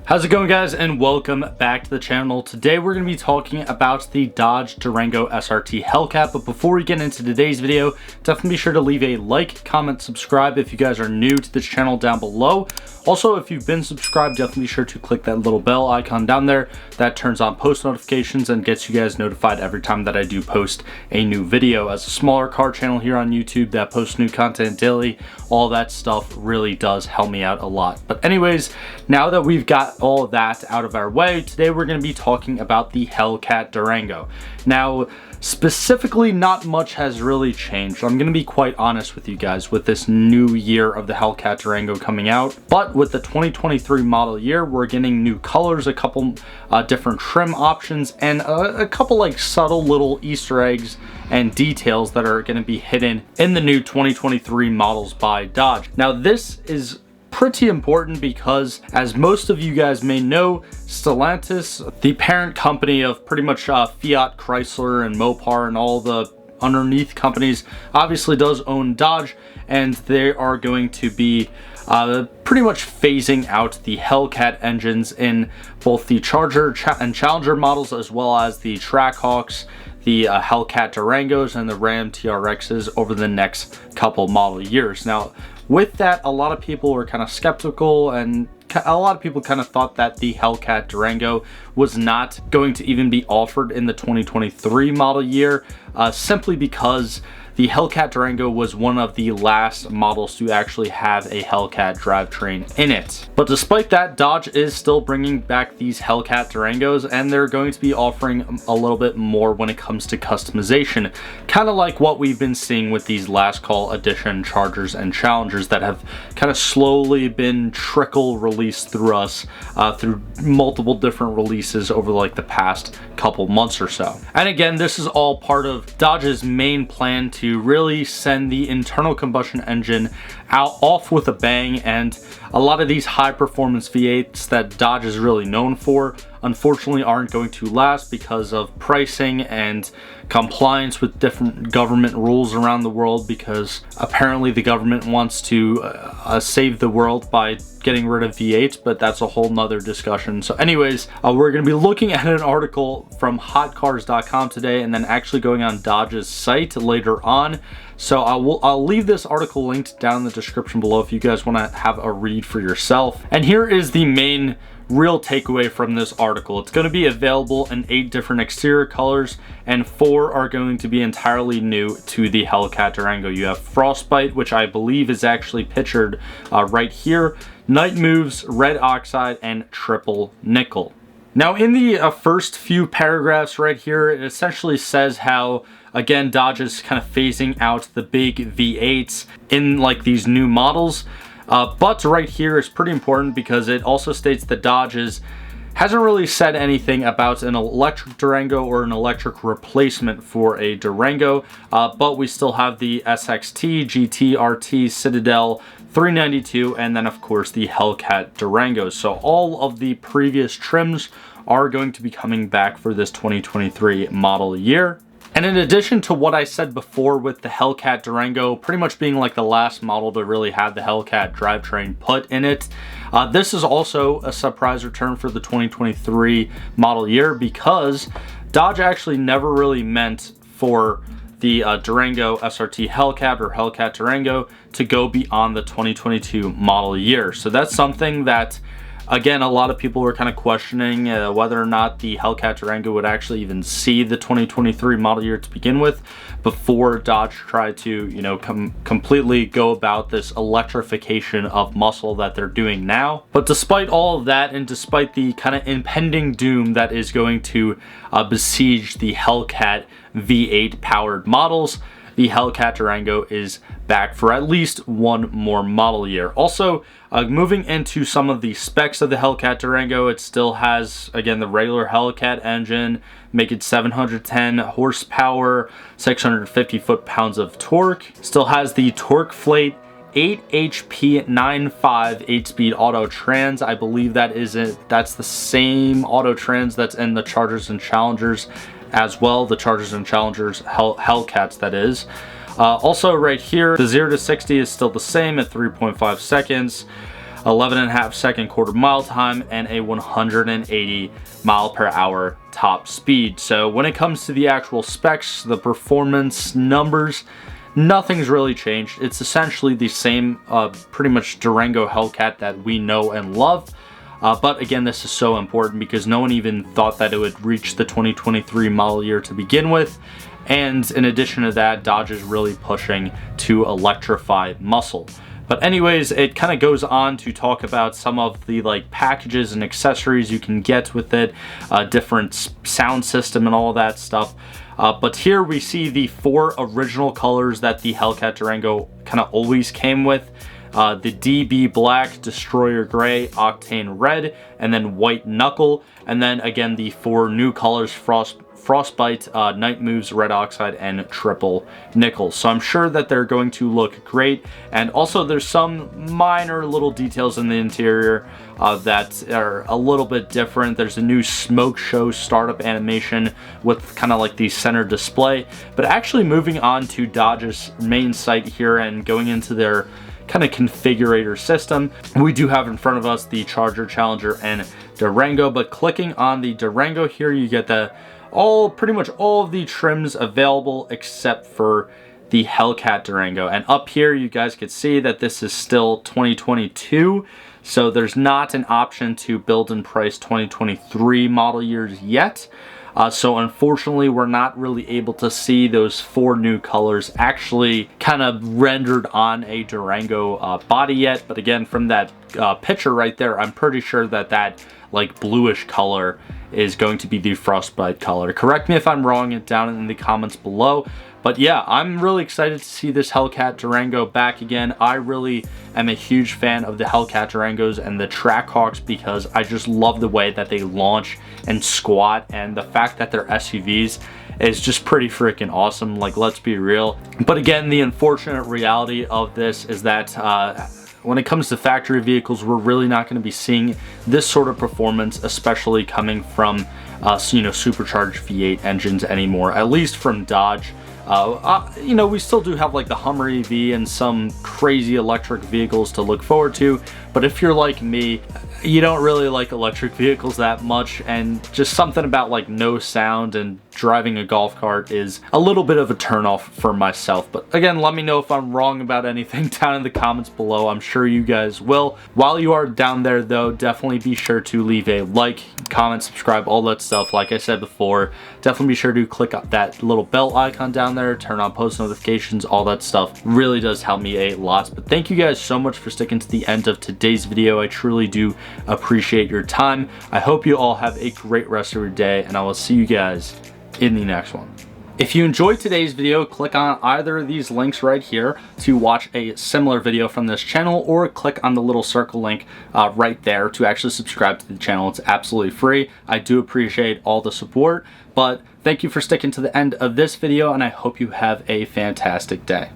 How's it going, guys, and welcome back to the channel. Today we're going to be talking about the Dodge Durango SRT Hellcat, but before we get into today's video, definitely be sure to leave a like, comment, subscribe if you guys are new to this channel down below. Also, if you've been subscribed, definitely be sure to click that little bell icon down there. That turns on post notifications and gets you guys notified every time that I do post a new video. As a smaller car channel here on YouTube that posts new content daily, all that stuff really does help me out a lot. But anyways, now that we've got all of that out of our way, today we're going to be talking about the Hellcat Durango. Now, specifically, not much has really changed. I'm going to be quite honest with you guys with this new year of the Hellcat Durango coming out. But with the 2023 model year, we're getting new colors, a couple different trim options, and a couple like subtle little Easter eggs and details that are going to be hidden in the new 2023 models by Dodge. Now, this is pretty important because, as most of you guys may know, Stellantis, the parent company of pretty much Fiat, Chrysler, and Mopar and all the underneath companies, obviously does own Dodge, and they are going to be pretty much phasing out the Hellcat engines in both the Charger and Challenger models, as well as the Trackhawks, the Hellcat Durangos, and the Ram TRXs over the next couple model years. Now, with that, a lot of people were kind of skeptical, and a lot of people kind of thought that the Hellcat Durango was not going to even be offered in the 2023 model year, simply because the Hellcat Durango was one of the last models to actually have a Hellcat drivetrain in it. But despite that, Dodge is still bringing back these Hellcat Durangos, and they're going to be offering a little bit more when it comes to customization, kind of like what we've been seeing with these last call edition Chargers and Challengers that have kind of slowly been trickle released through us through multiple different releases over like the past couple months or so. And again, this is all part of Dodge's main plan to really send the internal combustion engine off with a bang, and a lot of these high performance V8s that Dodge is really known for unfortunately aren't going to last because of pricing and compliance with different government rules around the world, because apparently the government wants to save the world by getting rid of V8s, but that's a whole nother discussion. So anyways, we're going to be looking at an article from hotcars.com today, and then actually going on Dodge's site later on. So I'll leave this article linked down in the description below if you guys want to have a read for yourself. And here is the main real takeaway from this article. It's going to be available in 8 different exterior colors, and 4 are going to be entirely new to the Hellcat Durango. You have Frostbite, which I believe is actually pictured right here, Night Moves, Red Oxide, and Triple Nickel. Now, in the first few paragraphs right here, it essentially says how, again, Dodge is kind of phasing out the big V8s in like these new models. But right here is pretty important because it also states that Dodge hasn't really said anything about an electric Durango or an electric replacement for a Durango, but we still have the SXT, GT, RT, Citadel, 392, and then of course the Hellcat Durango. So all of the previous trims are going to be coming back for this 2023 model year. And in addition to what I said before with the Hellcat Durango pretty much being like the last model to really have the Hellcat drivetrain put in it, this is also a surprise return for the 2023 model year, because Dodge actually never really meant for the Durango SRT Hellcat or Hellcat Durango to go beyond the 2022 model year. So that's something that, again, a lot of people were kind of questioning whether or not the Hellcat Durango would actually even see the 2023 model year to begin with before Dodge tried to, you know, completely go about this electrification of muscle that they're doing now. But despite all of that, and despite the kind of impending doom that is going to besiege the Hellcat V8 powered models, the Hellcat Durango is back for at least one more model year. Also, moving into some of the specs of the Hellcat Durango, it still has, again, the regular Hellcat engine, making 710 horsepower, 650 foot-pounds of torque. Still has the TorqueFlate 8 HP 9.5 8-speed auto trans. I believe that's the same auto trans that's in the Chargers and Challengers as well, the Chargers and Challengers Hellcats, that is. Also right here, the 0 to 60 is still the same at 3.5 seconds. 11.5-second quarter-mile time, and a 180 mile per hour top speed. So when it comes to the actual specs, the performance numbers, nothing's really changed. It's essentially the same pretty much Durango Hellcat that we know and love. But again, this is so important because no one even thought that it would reach the 2023 model year to begin with. And in addition to that, Dodge is really pushing to electrify muscle. But anyways, it kind of goes on to talk about some of the like packages and accessories you can get with it, different sound system and all that stuff. But here we see the 4 original colors that the Hellcat Durango kind of always came with. The DB Black, Destroyer Gray, Octane Red, and then White Knuckle. And then again, the 4 new colors, Frostbite, Night Moves, Red Oxide, and Triple Nickel. So I'm sure that they're going to look great. And also there's some minor little details in the interior that are a little bit different. There's a new smoke show startup animation with kind of like the center display. But actually moving on to Dodge's main site here and going into their kind of configurator system, we do have in front of us the Charger, Challenger, and Durango. But clicking on the Durango here, you get the pretty much all of the trims available except for the Hellcat Durango. And up here you guys can see that this is still 2022, so there's not an option to build and price 2023 model years yet. So unfortunately, we're not really able to see those 4 new colors actually kind of rendered on a Durango body yet. But again, from that picture right there, I'm pretty sure that that like bluish color is going to be the Frostbite color. Correct me if I'm wrong down in the comments below. But yeah, I'm really excited to see this Hellcat Durango back again. I really am a huge fan of the Hellcat Durangos and the Trackhawks because I just love the way that they launch and squat, and the fact that they're SUVs is just pretty freaking awesome. Like, let's be real. But again, the unfortunate reality of this is that when it comes to factory vehicles, we're really not going to be seeing this sort of performance, especially coming from supercharged V8 engines anymore, at least from Dodge. We still do have like the Hummer EV and some crazy electric vehicles to look forward to, but if you're like me, you don't really like electric vehicles that much, and just something about like no sound and driving a golf cart is a little bit of a turnoff for myself. But again, let me know if I'm wrong about anything down in the comments below. I'm sure you guys will. While you are down there though, definitely be sure to leave a like, comment, subscribe, all that stuff. Like I said before, definitely be sure to click up that little bell icon down there, turn on post notifications, all that stuff really does help me a lot. But thank you guys so much for sticking to the end of today's video. I truly do appreciate your time. I hope you all have a great rest of your day, and I will see you guys in the next one. If you enjoyed today's video, click on either of these links right here to watch a similar video from this channel, or click on the little circle link right there to actually subscribe to the channel. It's absolutely free. I do appreciate all the support, but thank you for sticking to the end of this video, and I hope you have a fantastic day.